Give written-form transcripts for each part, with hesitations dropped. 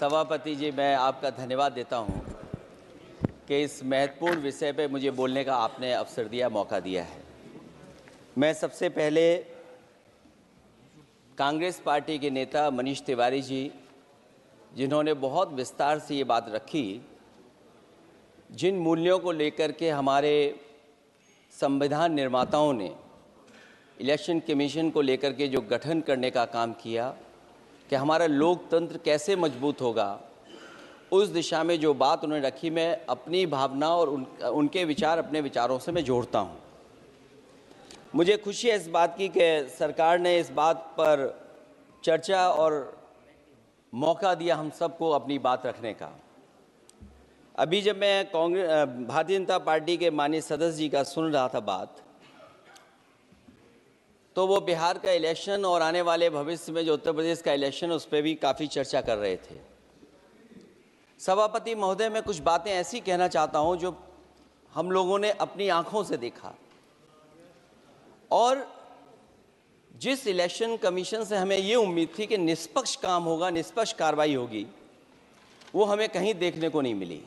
सभापति जी, मैं आपका धन्यवाद देता हूं कि इस महत्वपूर्ण विषय पे मुझे बोलने का आपने अवसर दिया, मौका दिया है। मैं सबसे पहले कांग्रेस पार्टी के नेता मनीष तिवारी जी, जिन्होंने बहुत विस्तार से ये बात रखी, जिन मूल्यों को लेकर के हमारे संविधान निर्माताओं ने इलेक्शन कमीशन को लेकर के जो गठन करने का काम किया कि हमारा लोकतंत्र कैसे मजबूत होगा, उस दिशा में जो बात उन्होंने रखी, मैं अपनी भावना और उनके विचार अपने विचारों से मैं जोड़ता हूं। मुझे खुशी है इस बात की कि सरकार ने इस बात पर चर्चा और मौका दिया हम सबको अपनी बात रखने का। अभी जब मैं भारतीय जनता पार्टी के माननीय सदस्य जी का सुन रहा था बात, तो वो बिहार का इलेक्शन और आने वाले भविष्य में जो उत्तर प्रदेश का इलेक्शन है उस पर भी काफ़ी चर्चा कर रहे थे। सभापति महोदय, मैं कुछ बातें ऐसी कहना चाहता हूं जो हम लोगों ने अपनी आंखों से देखा, और जिस इलेक्शन कमीशन से हमें ये उम्मीद थी कि निष्पक्ष काम होगा, निष्पक्ष कार्रवाई होगी, वो हमें कहीं देखने को नहीं मिली।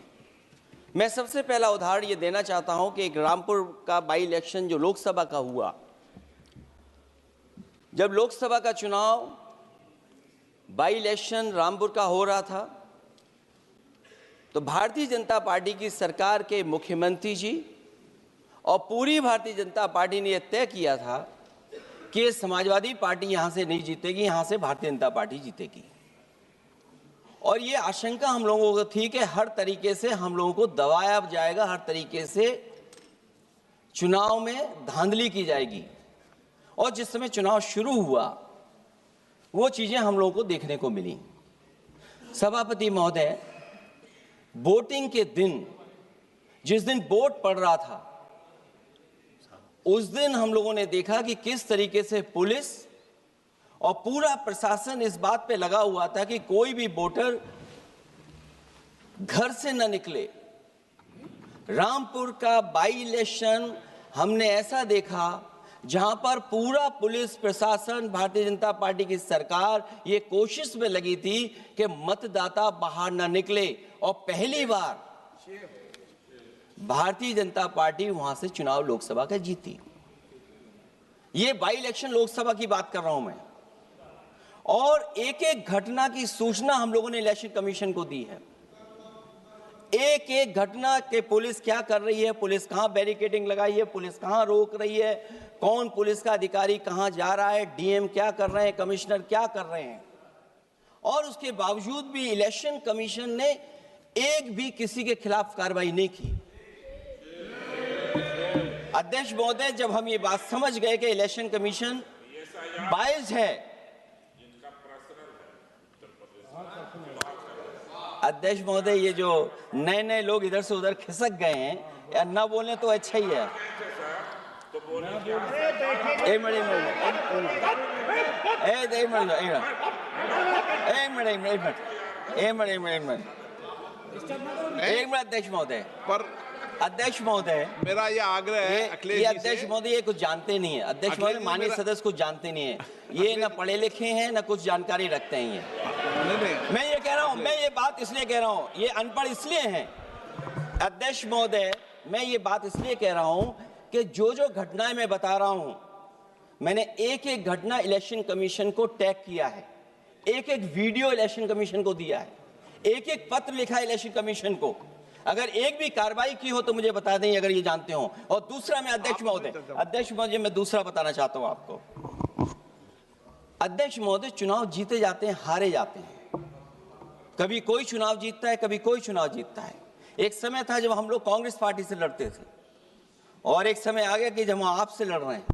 मैं सबसे पहला उदाहरण ये देना चाहता हूं कि एक रामपुर का बाई इलेक्शन जो लोकसभा का हुआ, जब लोकसभा का चुनाव बाई इलेक्शन रामपुर का हो रहा था, तो भारतीय जनता पार्टी की सरकार के मुख्यमंत्री जी और पूरी भारतीय जनता पार्टी ने यह तय किया था कि समाजवादी पार्टी यहां से नहीं जीतेगी, यहां से भारतीय जनता पार्टी जीतेगी। और ये आशंका हम लोगों को थी कि हर तरीके से हम लोगों को दबाया जाएगा, हर तरीके से चुनाव में धांधली की जाएगी। और जिस समय चुनाव शुरू हुआ, वो चीजें हम लोगों को देखने को मिली। सभापति महोदय, वोटिंग के दिन, जिस दिन वोट पड़ रहा था, उस दिन हम लोगों ने देखा कि किस तरीके से पुलिस और पूरा प्रशासन इस बात पे लगा हुआ था कि कोई भी वोटर घर से न निकले। रामपुर का बाई इलेक्शन हमने ऐसा देखा जहां पर पूरा पुलिस प्रशासन, भारतीय जनता पार्टी की सरकार ये कोशिश में लगी थी कि मतदाता बाहर न निकले, और पहली बार भारतीय जनता पार्टी वहां से चुनाव लोकसभा का जीती। ये बाई इलेक्शन लोकसभा की बात कर रहा हूं मैं। और एक एक घटना की सूचना हम लोगों ने इलेक्शन कमीशन को दी है। एक एक घटना के पुलिस क्या कर रही है, पुलिस कहां बैरिकेडिंग लगाई है, पुलिस कहां रोक रही है, कौन पुलिस का अधिकारी कहां जा रहा है, डीएम क्या कर रहे हैं, कमिश्नर क्या कर रहे हैं। और उसके बावजूद भी इलेक्शन कमीशन ने एक भी किसी के खिलाफ कार्रवाई नहीं की। अध्यक्ष महोदय, जब हम ये बात समझ गए कि इलेक्शन कमीशन बायस्ड है, अध्यक्ष महोदय, ये जो नए नए लोग इधर से उधर खिसक गए हैं, या ना बोले तो अच्छा ही है। एक मिनट अध्यक्ष महोदय, पर अध्यक्ष महोदय, मेरा ये आग्रह है अखिलेश जी से। अध्यक्ष महोदय ये कुछ जानते नहीं है। अध्यक्ष महोदय, माननीय सदस्य कुछ जानते नहीं है। ये ना पढ़े लिखे हैं, ना कुछ जानकारी रखते हैं। ये मैं ये कह रहा हूं, मैं ये बात इसलिए कह रहा हूं, ये अनपढ़ इसलिए हैं। अध्यक्ष महोदय, मैं ये बात इसलिए कह रहा हूं कि जो जो घटनाएं मैं बता रहा हूं, मैंने एक एक घटना इलेक्शन कमीशन को टैग किया है, एक एक वीडियो इलेक्शन कमीशन को दिया है, एक एक पत्र लिखा है इलेक्शन कमीशन को। अगर एक भी कार्रवाई की हो तो मुझे बता दें, अगर ये जानते हो। और दूसरा, मैं अध्यक्ष महोदय, मैं दूसरा बताना चाहता हूं आपको। अध्यक्ष महोदय, चुनाव जीते जाते हैं, हारे जाते हैं। कभी कोई चुनाव जीतता है, कभी कोई चुनाव जीतता है। एक समय था जब हम लोग कांग्रेस पार्टी से लड़ते थे, और एक समय आ गया कि जब हम आपसे लड़ रहे हैं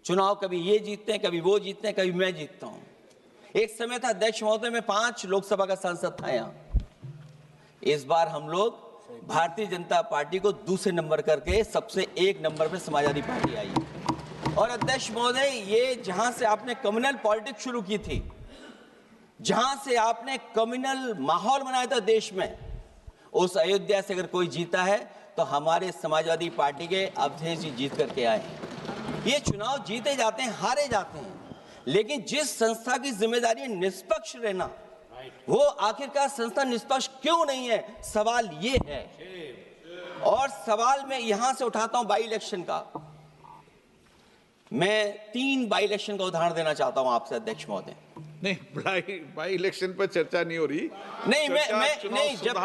चुनाव। कभी ये जीतते हैं, कभी वो जीतते हैं, कभी मैं जीतता हूं। एक समय था अध्यक्ष महोदय, मैं 5 लोकसभा का सांसद था यहां। इस बार हम लोग भारतीय जनता पार्टी को दूसरे नंबर करके सबसे 1 नंबर पे समाजवादी पार्टी आई। और अध्यक्ष महोदय, ये जहां से आपने कम्युनल पॉलिटिक्स शुरू की थी, जहां से आपने कम्युनल माहौल बनाया था देश में, उस अयोध्या से अगर कोई जीता है तो हमारे समाजवादी पार्टी के अवधेश जी जीत करके आए। ये चुनाव जीते जाते हैं, हारे जाते हैं, लेकिन जिस संस्था की जिम्मेदारी है निष्पक्ष रहना, वो आखिरकार संस्था निष्पक्ष क्यों नहीं है, सवाल ये है। और सवाल मैं यहां से उठाता हूं बाई इलेक्शन का। मैं 3 बाई इलेक्शन का उदाहरण देना चाहता हूं आपसे अध्यक्ष महोदय। नहीं, बाई इलेक्शन पर चर्चा नहीं हो रही। नहीं, मैं नहीं, जब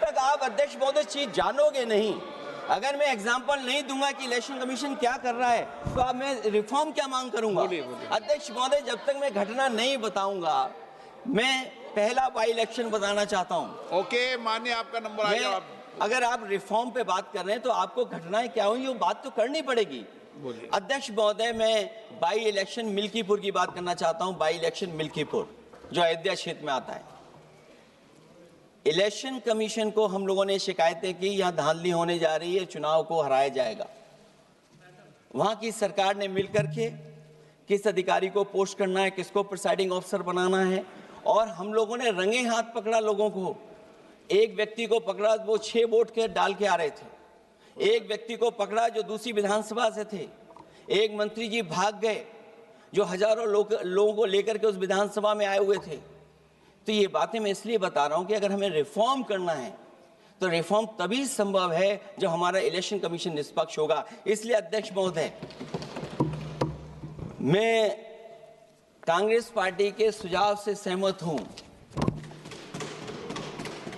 तक आप अध्यक्ष महोदय चीज जानोगे नहीं, अगर मैं एग्जांपल नहीं दूंगा कि इलेक्शन कमीशन क्या कर रहा है, तो अब मैं रिफॉर्म क्या मांग करूंगा। अध्यक्ष महोदय, जब तक मैं घटना नहीं बताऊंगा, मैं पहला बाई इलेक्शन बताना चाहता हूं। ओके, मानिए आपका नंबर आया। अगर आप रिफॉर्म पे बात कर रहे हैं तो आपको घटनाएं क्या हुई वो बात तो करनी पड़ेगी। अध्यक्ष महोदय, मैं बाई इलेक्शन मिल्कीपुर की बात करना चाहता हूं। बाई इलेक्शन मिल्कीपुर जो अयोध्या क्षेत्र में आता है। इलेक्शन कमीशन को हम लोगों ने शिकायतें की, यहां धांधली होने जा रही है, चुनाव को हराया जाएगा। वहां की सरकार ने मिलकर के किस अधिकारी को पोस्ट करना है, किसको प्रिसाइडिंग ऑफिसर बनाना है, और हम लोगों ने रंगे हाथ पकड़ा लोगों को। एक व्यक्ति को पकड़ा, वो 6 वोट के डाल के आ रहे थे। एक व्यक्ति को पकड़ा जो दूसरी विधानसभा से थे। एक मंत्री जी भाग गए जो हजारों लोगों को लेकर के उस विधानसभा में आए हुए थे। तो ये बातें मैं इसलिए बता रहा हूं कि अगर हमें रिफॉर्म करना है तो रिफॉर्म तभी संभव है जब हमारा इलेक्शन कमीशन निष्पक्ष होगा। इसलिए अध्यक्ष महोदय, मैं कांग्रेस पार्टी के सुझाव से सहमत हूं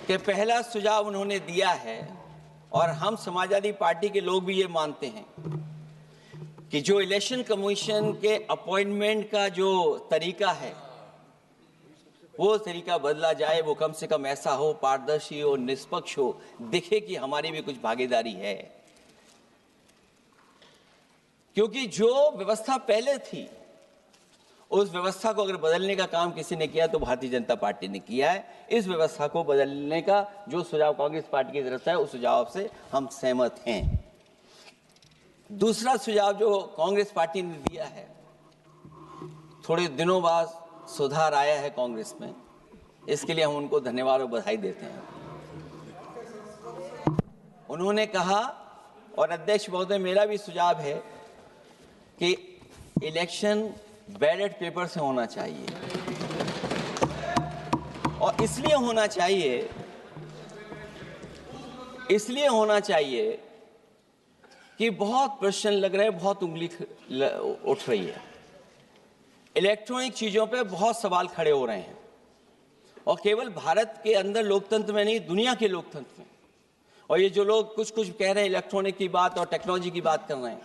कि पहला सुझाव उन्होंने दिया है, और हम समाजवादी पार्टी के लोग भी ये मानते हैं कि जो इलेक्शन कमीशन के अपॉइंटमेंट का जो तरीका है वो तरीका बदला जाए। वो कम से कम ऐसा हो, पारदर्शी हो, निष्पक्ष हो, दिखे कि हमारी भी कुछ भागीदारी है। क्योंकि जो व्यवस्था पहले थी उस व्यवस्था को अगर बदलने का काम किसी ने किया तो भारतीय जनता पार्टी ने किया है। इस व्यवस्था को बदलने का जो सुझाव कांग्रेस पार्टी की तरफ से है उस सुझाव से हम सहमत हैं। दूसरा सुझाव जो कांग्रेस पार्टी ने दिया है, थोड़े दिनों बाद सुधार आया है कांग्रेस में, इसके लिए हम उनको धन्यवाद और बधाई देते हैं। उन्होंने कहा, और अध्यक्ष महोदय मेरा भी सुझाव है कि इलेक्शन बैलेट पेपर से होना चाहिए। और इसलिए होना चाहिए कि बहुत प्रश्न लग रहे हैं, बहुत उंगली उठ रही है। इलेक्ट्रॉनिक चीजों पे बहुत सवाल खड़े हो रहे हैं, और केवल भारत के अंदर लोकतंत्र में नहीं, दुनिया के लोकतंत्र में। और ये जो लोग कुछ कह रहे हैं इलेक्ट्रॉनिक की बात और टेक्नोलॉजी की बात कर रहे हैं,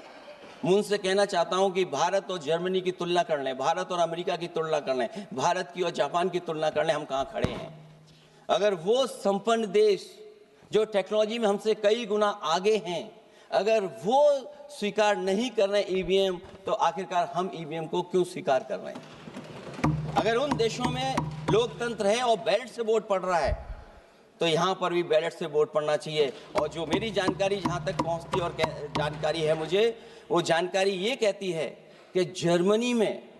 मैं उनसे कहना चाहता हूं कि भारत और जर्मनी की तुलना कर लें, भारत और अमेरिका की तुलना कर लें, भारत की और जापान की तुलना कर लें, हम कहां खड़े हैं। अगर वो संपन्न देश जो टेक्नोलॉजी में हमसे कई गुना आगे हैं, अगर वो स्वीकार नहीं कर रहे ईवीएम, तो आखिरकार हम ईवीएम को क्यों स्वीकार कर रहे हैं। अगर उन देशों में लोकतंत्र है और बैलेट से वोट पड़ रहा है, तो यहाँ पर भी बैलेट से वोट पड़ना चाहिए। और जो मेरी जानकारी जहाँ तक पहुँचती और जानकारी है मुझे, वो जानकारी ये कहती है कि जर्मनी में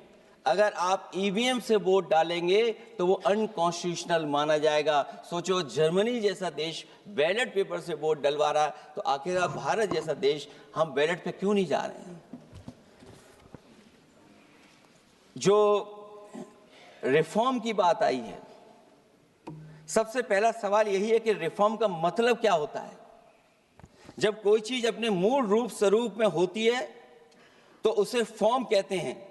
अगर आप ईवीएम से वोट डालेंगे तो वो अनकॉन्स्टिट्यूशनल माना जाएगा। सोचो, जर्मनी जैसा देश बैलेट पेपर से वोट डलवा रहा है, तो आखिर भारत जैसा देश हम बैलेट पे क्यों नहीं जा रहे हैं। जो रिफॉर्म की बात आई है, सबसे पहला सवाल यही है कि रिफॉर्म का मतलब क्या होता है। जब कोई चीज अपने मूल रूप स्वरूप में होती है तो उसे फॉर्म कहते हैं।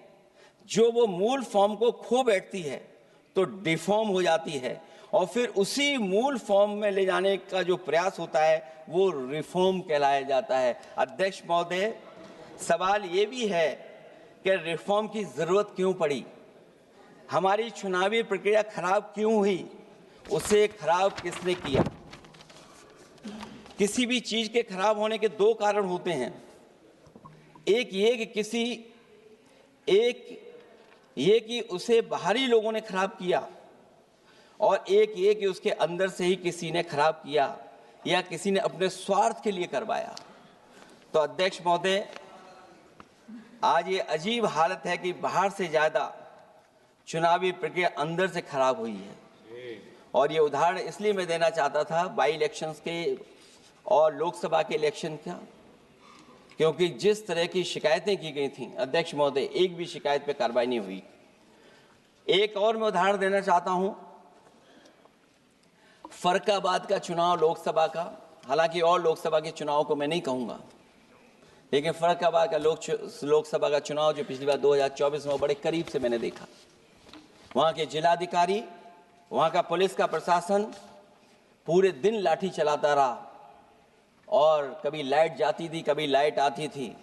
जो वो मूल फॉर्म को खो बैठती है तो डिफॉर्म हो जाती है, और फिर उसी मूल फॉर्म में ले जाने का जो प्रयास होता है वो रिफॉर्म कहलाया जाता है। अध्यक्ष महोदय, सवाल ये भी है कि रिफॉर्म की जरूरत क्यों पड़ी, हमारी चुनावी प्रक्रिया खराब क्यों हुई, उसे खराब किसने किया। किसी भी चीज के खराब होने के 2 कारण होते हैं। एक ये कि उसे बाहरी लोगों ने खराब किया, और एक ये कि उसके अंदर से ही किसी ने खराब किया या किसी ने अपने स्वार्थ के लिए करवाया। तो अध्यक्ष महोदय, आज ये अजीब हालत है कि बाहर से ज्यादा चुनावी प्रक्रिया अंदर से खराब हुई है। और ये उदाहरण इसलिए मैं देना चाहता था बाई इलेक्शंस के और लोकसभा के इलेक्शन का, क्योंकि जिस तरह की शिकायतें की गई थी अध्यक्ष महोदय, एक भी शिकायत पे कार्रवाई नहीं हुई। एक और मैं उदाहरण देना चाहता हूं फर्रुखाबाद का चुनाव लोकसभा का, हालांकि और लोकसभा के चुनाव को मैं नहीं कहूंगा, लेकिन फर्रुखाबाद का लोकसभा का चुनाव जो पिछली बार 2024 में बड़े करीब से मैंने देखा। वहां के जिलाधिकारी, वहां का पुलिस का प्रशासन पूरे दिन लाठी चलाता रहा और कभी लाइट जाती थी, कभी लाइट आती थी।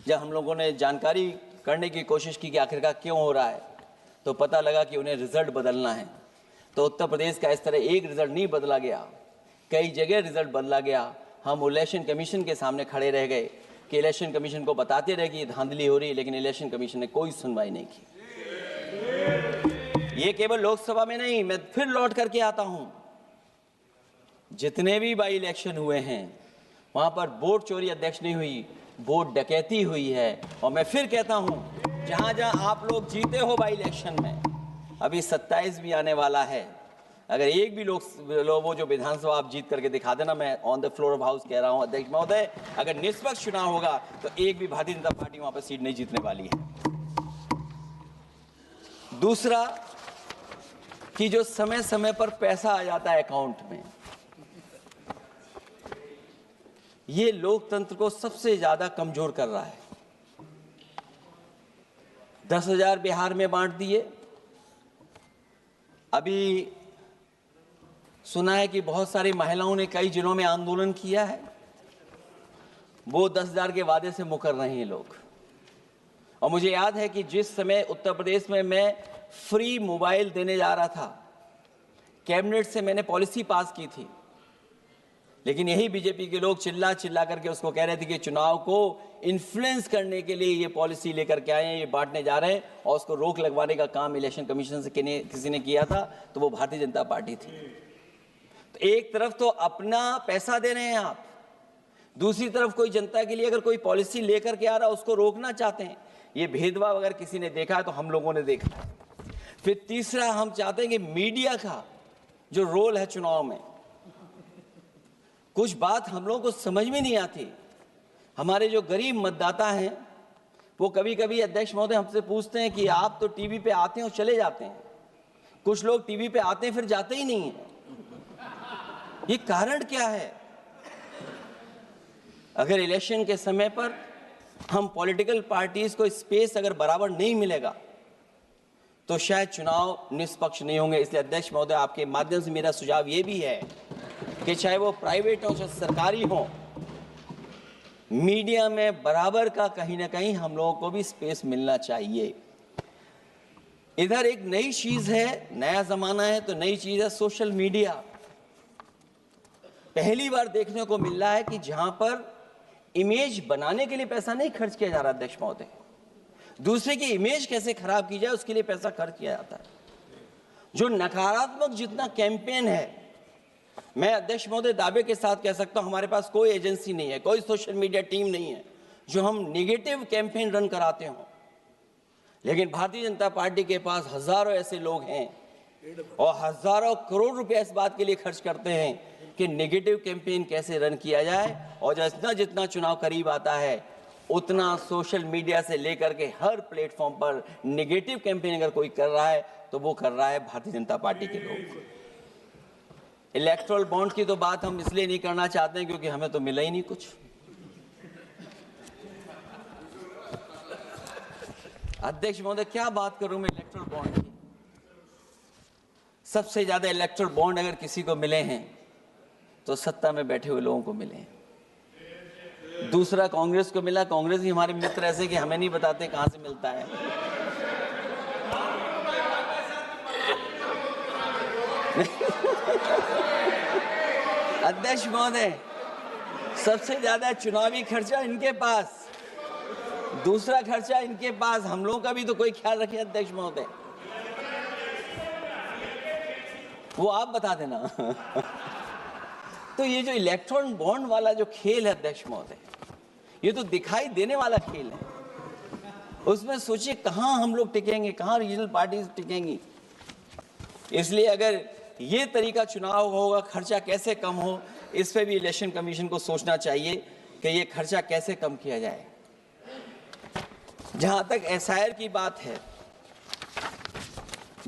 जब हम लोगों ने जानकारी करने की कोशिश की कि आखिरकार क्यों हो रहा है, तो पता लगा कि उन्हें रिजल्ट बदलना है। तो उत्तर प्रदेश का इस तरह एक रिजल्ट नहीं बदला गया, कई जगह रिजल्ट बदला गया। हम इलेक्शन कमीशन के सामने खड़े रह गए कि इलेक्शन कमीशन को बताते रहे कि धांधली हो रही है, लेकिन इलेक्शन कमीशन ने कोई सुनवाई नहीं की। ये केवल लोकसभा में नहीं, मैं फिर लौट करके आता हूं, जितने भी बाई इलेक्शन हुए हैं वहां पर वोट चोरी अध्यक्ष नहीं हुई, वोट डकैती हुई है। और मैं फिर कहता हूं, जहां जहां आप लोग जीते हो बाई इलेक्शन में, अभी 27 भी आने वाला है, अगर एक भी लोग वो जो विधानसभा आप जीत करके दिखा देना, मैं on the floor of house कह रहा हूं अध्यक्ष महोदय, अगर निष्पक्ष चुनाव होगा तो एक भी भारतीय जनता पार्टी वहां पर सीट नहीं जीतने वाली है। दूसरा कि जो समय समय पर पैसा आ जाता है अकाउंट में, ये लोकतंत्र को सबसे ज्यादा कमजोर कर रहा है। 10,000 बिहार में बांट दिए। अभी सुना है कि बहुत सारी महिलाओं ने कई जिलों में आंदोलन किया है, वो 10,000 के वादे से मुकर रहे हैं लोग। और मुझे याद है कि जिस समय उत्तर प्रदेश में मैं फ्री मोबाइल देने जा रहा था, कैबिनेट से मैंने पॉलिसी पास की थी, लेकिन यही बीजेपी के लोग चिल्ला चिल्ला करके उसको कह रहे थे कि चुनाव को इन्फ्लुएंस करने के लिए ये पॉलिसी लेकर के आए हैं, ये बांटने जा रहे हैं, और उसको रोक लगवाने का काम इलेक्शन कमीशन से किसी ने किया था, तो वो भारतीय जनता पार्टी थी। तो एक तरफ तो अपना पैसा दे रहे हैं आप, दूसरी तरफ कोई जनता के लिए अगर कोई पॉलिसी लेकर के आ रहा है उसको रोकना चाहते हैं। ये भेदभाव अगर किसी ने देखा है तो हम लोगों ने देखा है। फिर तीसरा, हम चाहते हैं कि मीडिया का जो रोल है चुनाव में, कुछ बात हम लोगों को समझ में नहीं आती। हमारे जो गरीब मतदाता हैं वो कभी कभी अध्यक्ष महोदय हमसे पूछते हैं कि आप तो टीवी पे आते हैं और चले जाते हैं, कुछ लोग टीवी पे आते हैं फिर जाते ही नहीं हैं, ये कारण क्या है? अगर इलेक्शन के समय पर हम पॉलिटिकल पार्टीज को स्पेस अगर बराबर नहीं मिलेगा तो शायद चुनाव निष्पक्ष नहीं होंगे। इसलिए अध्यक्ष महोदय, आपके माध्यम से मेरा सुझाव ये भी है कि चाहे वो प्राइवेट हो चाहे सरकारी हो, मीडिया में बराबर का कहीं ना कहीं हम लोगों को भी स्पेस मिलना चाहिए। इधर एक नई चीज है, नया जमाना है, तो नई चीज है सोशल मीडिया। पहली बार देखने को मिल रहा है कि जहां पर इमेज बनाने के लिए पैसा नहीं खर्च किया जा रहा अध्यक्ष महोदय, दूसरे की इमेज कैसे खराब की जाए उसके लिए पैसा खर्च किया जाता है। जो नकारात्मक जितना कैंपेन है, मैं अध्यक्ष महोदय दावे के साथ कह सकता हूं, हमारे पास कोई एजेंसी नहीं है, कोई सोशल मीडिया टीम नहीं है जो हम नेगेटिव कैंपेन रन कराते हो, लेकिन भारतीय जनता पार्टी के पास हजारों ऐसे लोग हैं और हजारों करोड़ रुपए इस बात के लिए खर्च करते हैं कि नेगेटिव कैंपेन कैसे रन किया जाए। और जितना जितना चुनाव करीब आता है उतना सोशल मीडिया से लेकर के हर प्लेटफॉर्म पर नेगेटिव कैंपेन अगर कोई कर रहा है तो वो कर रहा है भारतीय जनता पार्टी के लोग। इलेक्टोरल बॉन्ड की तो बात हम इसलिए नहीं करना चाहते हैं क्योंकि हमें तो मिला ही नहीं कुछ। अध्यक्ष महोदय, क्या बात करूं मैं इलेक्टोरल बॉन्ड की? सबसे ज्यादा इलेक्टोरल बॉन्ड अगर किसी को मिले हैं तो सत्ता में बैठे हुए लोगों को मिले हैं। दूसरा कांग्रेस को मिला, कांग्रेस ही हमारे मित्र ऐसे कि हमें नहीं बताते कहां से मिलता है। अध्यक्ष महोदय, सबसे ज्यादा चुनावी खर्चा इनके पास, दूसरा खर्चा इनके पास, हम लोगों का भी तो कोई ख्याल रखे अध्यक्ष महोदय, वो आप बता देना। तो ये जो इलेक्ट्रॉन बॉन्ड वाला जो खेल है अध्यक्ष महोदय, ये तो दिखाई देने वाला खेल है। उसमें सोचिए कहां हम लोग टिकेंगे, कहां रीजनल पार्टीज टिकेंगी। इसलिए अगर ये तरीका चुनाव होगा, खर्चा कैसे कम हो, इस पे भी इलेक्शन कमीशन को सोचना चाहिए कि ये खर्चा कैसे कम किया जाए। जहां तक एसआईआर की बात है,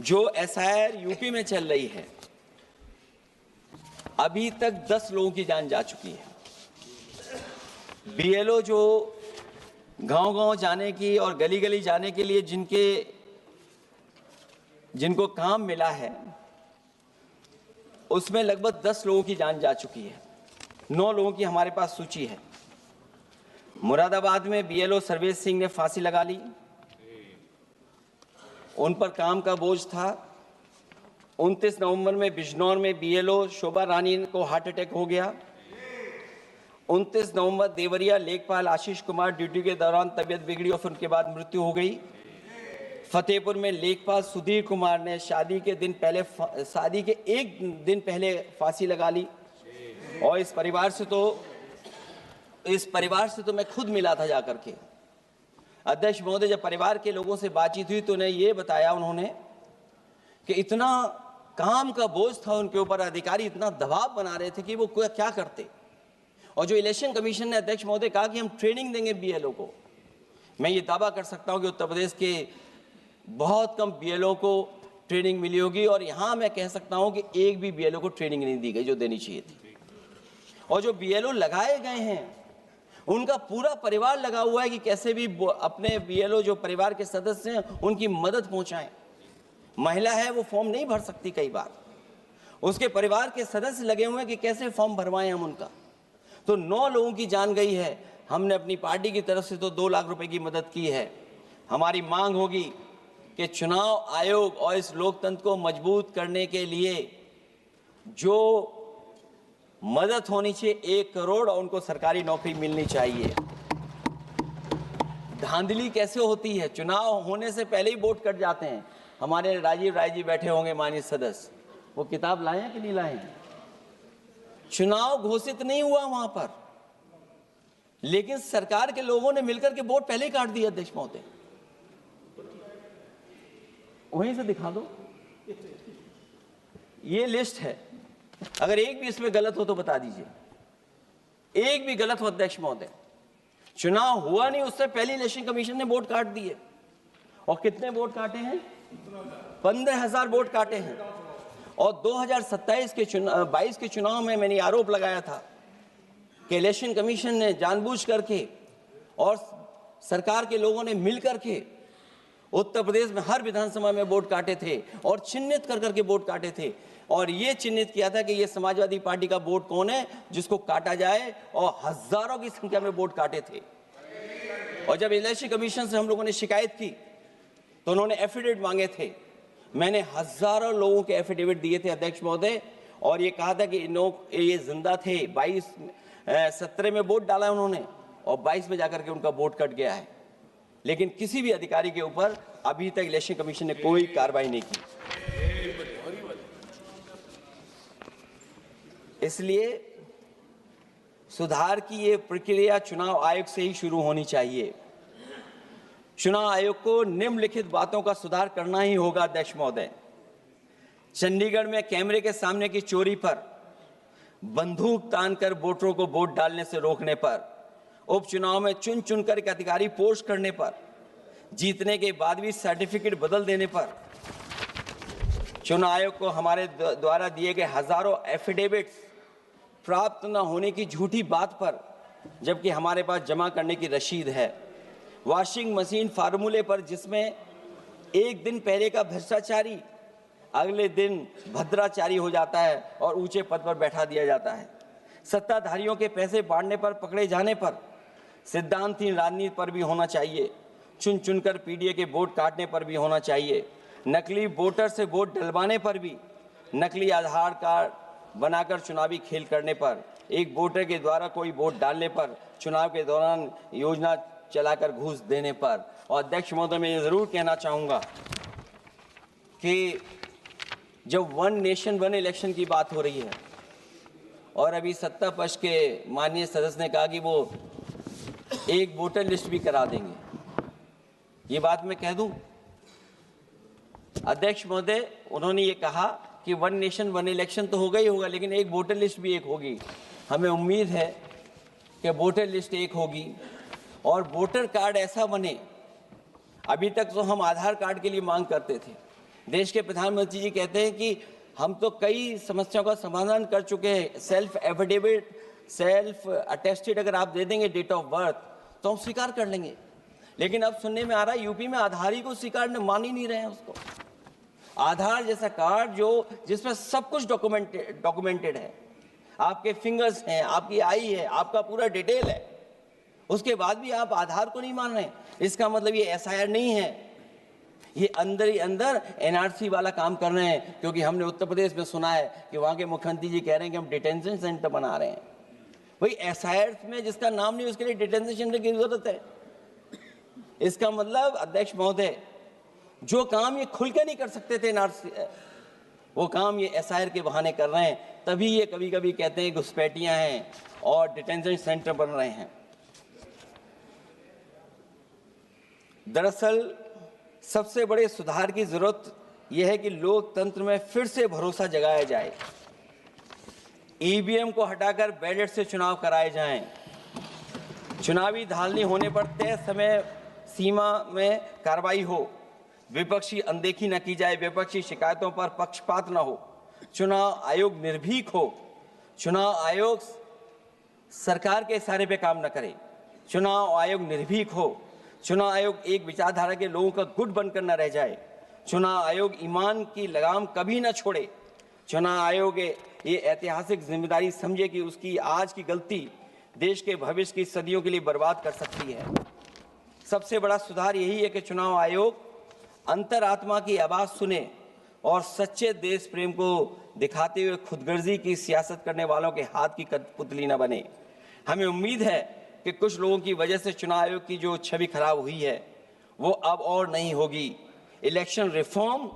जो एसआईआर यूपी में चल रही है, अभी तक 10 लोगों की जान जा चुकी है। बीएलओ जो गांव-गांव जाने की और गली-गली जाने के लिए जिनको काम मिला है, उसमें लगभग 10 लोगों की जान जा चुकी है। 9 लोगों की हमारे पास सूची है। मुरादाबाद में बीएलओ सर्वेश सिंह ने फांसी लगा ली। उन पर काम का बोझ था। 29 नवंबर में बिजनौर में बीएलओ शोभा रानी को हार्ट अटैक हो गया। 29 नवंबर देवरिया लेखपाल आशीष कुमार ड्यूटी के दौरान तबीयत बिगड़ी और फिर उनके बाद मृत्यु हो गई। फतेहपुर में लेखपाल सुधीर कुमार ने शादी के एक दिन पहले फांसी लगा ली। और इस परिवार से तो मैं खुद मिला था जाकर के। अध्यक्ष महोदय, जब परिवार के लोगों से बातचीत हुई तो उन्हें ये बताया उन्होंने कि इतना काम का बोझ था उनके ऊपर, अधिकारी इतना दबाव बना रहे थे कि वो क्या करते। और जो इलेक्शन कमीशन ने अध्यक्ष महोदय कहा कि हम ट्रेनिंग देंगे बीएलओ को, मैं ये दावा कर सकता हूं कि उत्तर प्रदेश के बहुत कम बीएलओ को ट्रेनिंग मिली होगी। और यहां मैं कह सकता हूं कि एक भी बीएलओ को ट्रेनिंग नहीं दी गई जो देनी चाहिए थी। और जो बीएलओ लगाए गए हैं उनका पूरा परिवार लगा हुआ है कि कैसे भी अपने बीएलओ जो परिवार के सदस्य हैं उनकी मदद पहुंचाएं। महिला है वो फॉर्म नहीं भर सकती, कई बार उसके परिवार के सदस्य लगे हुए हैं कि कैसे फॉर्म भरवाएं हम उनका। तो 9 लोगों की जान गई है। हमने अपनी पार्टी की तरफ से तो 2 लाख रुपए की मदद की है। हमारी मांग होगी कि चुनाव आयोग और इस लोकतंत्र को मजबूत करने के लिए जो मदद होनी चाहिए 1 करोड़, और उनको सरकारी नौकरी मिलनी चाहिए। धांधली कैसे होती है, चुनाव होने से पहले ही वोट कट जाते हैं। हमारे राजीव राय जी बैठे होंगे माननीय सदस्य, वो किताब लाए कि नहीं लाए? चुनाव घोषित नहीं हुआ वहां पर, लेकिन सरकार के लोगों ने मिलकर के वोट पहले ही काट दिया। अध्यक्ष महोदय, वहीं से दिखा दो, ये लिस्ट है। अगर एक भी इसमें गलत हो तो बता दीजिए, एक भी गलत हो अध्यक्ष महोदय। चुनाव हुआ नहीं उससे पहले इलेक्शन कमीशन ने वोट काट दिए। और कितने वोट काटे हैं? 15,000 वोट काटे हैं। और 2027 के 22 के चुनाव में मैंने आरोप लगाया था कि इलेक्शन कमीशन ने जानबूझ करके और सरकार के लोगों ने मिल करके उत्तर प्रदेश में हर विधानसभा में वोट काटे थे और चिन्हित कर करके वोट काटे थे। और ये चिन्हित किया था कि ये समाजवादी पार्टी का वोट कौन है जिसको काटा जाए, और हजारों की संख्या में वोट काटे थे। और जब इलेक्शन कमीशन से हम लोगों ने शिकायत की तो उन्होंने एफिडेविट मांगे थे। मैंने हजारों लोगों के एफिडेविट दिए थे अध्यक्ष महोदय, और ये कहा था कि ये जिंदा थे। 17 में वोट डाला उन्होंने और 22 में जाकर के उनका वोट कट गया है। लेकिन किसी भी अधिकारी के ऊपर अभी तक इलेक्शन कमीशन ने कोई कार्रवाई नहीं की। इसलिए सुधार की ये प्रक्रिया चुनाव आयोग से ही शुरू होनी चाहिए। चुनाव आयोग को निम्नलिखित बातों का सुधार करना ही होगा अध्यक्ष महोदय। चंडीगढ़ में कैमरे के सामने की चोरी पर, बंदूक तानकर वोटरों को वोट डालने से रोकने पर, उपचुनाव में चुन चुनकर एक अधिकारी पोस्ट करने पर, जीतने के बाद भी सर्टिफिकेट बदल देने पर, चुनाव आयोग को हमारे द्वारा दिए गए हजारों एफिडेविट्स प्राप्त न होने की झूठी बात पर, जबकि हमारे पास जमा करने की रसीद है, वॉशिंग मशीन फार्मूले पर जिसमें एक दिन पहले का भ्रष्टाचारी अगले दिन भद्राचारी हो जाता है और ऊंचे पद पर बैठा दिया जाता है, सत्ताधारियों के पैसे बांटने पर पकड़े जाने पर, सिद्धांतहीन राजनीति पर भी होना चाहिए, चुन चुनकर पीडीए के वोट काटने पर भी होना चाहिए, नकली वोटर से वोट डलवाने पर भी, नकली आधार कार्ड बनाकर चुनावी खेल करने पर, एक वोटर के द्वारा कोई वोट डालने पर, चुनाव के दौरान योजना चलाकर घूस देने पर। और अध्यक्ष महोदय, मैं ये जरूर कहना चाहूंगा कि जब 1 नेशन 1 इलेक्शन की बात हो रही है और अभी सत्ता पक्ष के माननीय सदस्य ने कहा कि वो एक वोटर लिस्ट भी करा देंगे, ये बात मैं कह दूं अध्यक्ष महोदय, उन्होंने ये कहा कि 1 नेशन 1 इलेक्शन तो होगा ही होगा, लेकिन एक वोटर लिस्ट भी एक होगी। हमें उम्मीद है कि वोटर लिस्ट एक होगी और वोटर कार्ड ऐसा बने। अभी तक तो हम आधार कार्ड के लिए मांग करते थे। देश के प्रधानमंत्री जी कहते हैं कि हम तो कई समस्याओं का समाधान कर चुके हैं। सेल्फ एफिडेविट, सेल्फ अटेस्टेड अगर आप दे देंगे डेट ऑफ बर्थ तो हम स्वीकार कर लेंगे। लेकिन अब सुनने में आ रहा है यूपी में आधार ही को स्वीकार मान ही नहीं रहे हैं उसको। आधार जैसा कार्ड जो जिसमें सब कुछ डॉक्यूमेंटेड है, आपके फिंगर्स हैं, आपकी आई है, आपका पूरा डिटेल है, उसके बाद भी आप आधार को नहीं मान रहे। इसका मतलब ये एसआईआर नहीं है, ये अंदर ही अंदर एनआरसी वाला काम कर रहे हैं। क्योंकि हमने उत्तर प्रदेश में सुना है कि वहां के मुख्यमंत्री जी कह रहे हैं कि हम डिटेंशन सेंटर बना रहे हैं। वही एसआईआर में जिसका नाम नहीं उसके लिए डिटेंशन सेंटर की जरूरत है। इसका मतलब अध्यक्ष महोदय, जो काम ये खुल के नहीं कर सकते थे एनआरसी, वो काम ये एसआईआर के बहाने कर रहे हैं। तभी ये कभी कभी कहते हैं घुसपैठियां हैं और डिटेंशन सेंटर बन रहे हैं। दरअसल सबसे बड़े सुधार की जरूरत यह है कि लोकतंत्र में फिर से भरोसा जगाया जाए। ईवीएम को हटाकर बैलेट से चुनाव कराए जाएं। चुनावी धांधली होने पर तय समय सीमा में कार्रवाई हो। विपक्षी अनदेखी न की जाए, विपक्षी शिकायतों पर पक्षपात न हो। चुनाव आयोग निर्भीक हो। चुनाव आयोग सरकार के इशारे पे काम न करे। चुनाव आयोग निर्भीक हो। चुनाव आयोग एक विचारधारा के लोगों का गुट बनकर न रह जाए। चुनाव आयोग ईमान की लगाम कभी न छोड़े। चुनाव आयोग ये ऐतिहासिक जिम्मेदारी समझे कि उसकी आज की गलती देश के भविष्य की सदियों के लिए बर्बाद कर सकती है। सबसे बड़ा सुधार यही है कि चुनाव आयोग अंतरात्मा की आवाज सुने और सच्चे देश प्रेम को दिखाते हुए खुदगर्जी की सियासत करने वालों के हाथ की कठपुतली न बने। हमें उम्मीद है कि कुछ लोगों की वजह से चुनाव आयोग की जो छवि खराब हुई है वो अब और नहीं होगी। इलेक्शन रिफॉर्म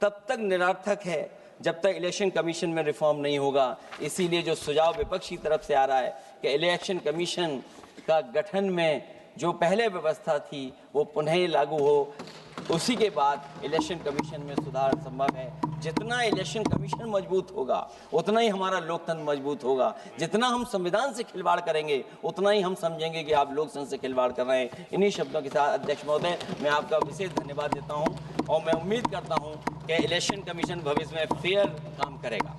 तब तक निरर्थक है जब तक इलेक्शन कमीशन में रिफॉर्म नहीं होगा। इसीलिए जो सुझाव विपक्ष की तरफ से आ रहा है कि इलेक्शन कमीशन का गठन में जो पहले व्यवस्था थी वो पुनः लागू हो, उसी के बाद इलेक्शन कमीशन में सुधार संभव है। जितना इलेक्शन कमीशन मजबूत होगा उतना ही हमारा लोकतंत्र मजबूत होगा। जितना हम संविधान से खिलवाड़ करेंगे उतना ही हम समझेंगे कि आप लोकतंत्र से खिलवाड़ कर रहे हैं। इन्हीं शब्दों के साथ अध्यक्ष महोदय मैं आपका विशेष धन्यवाद देता हूं और मैं उम्मीद करता हूं कि इलेक्शन कमीशन भविष्य में फेयर काम करेगा।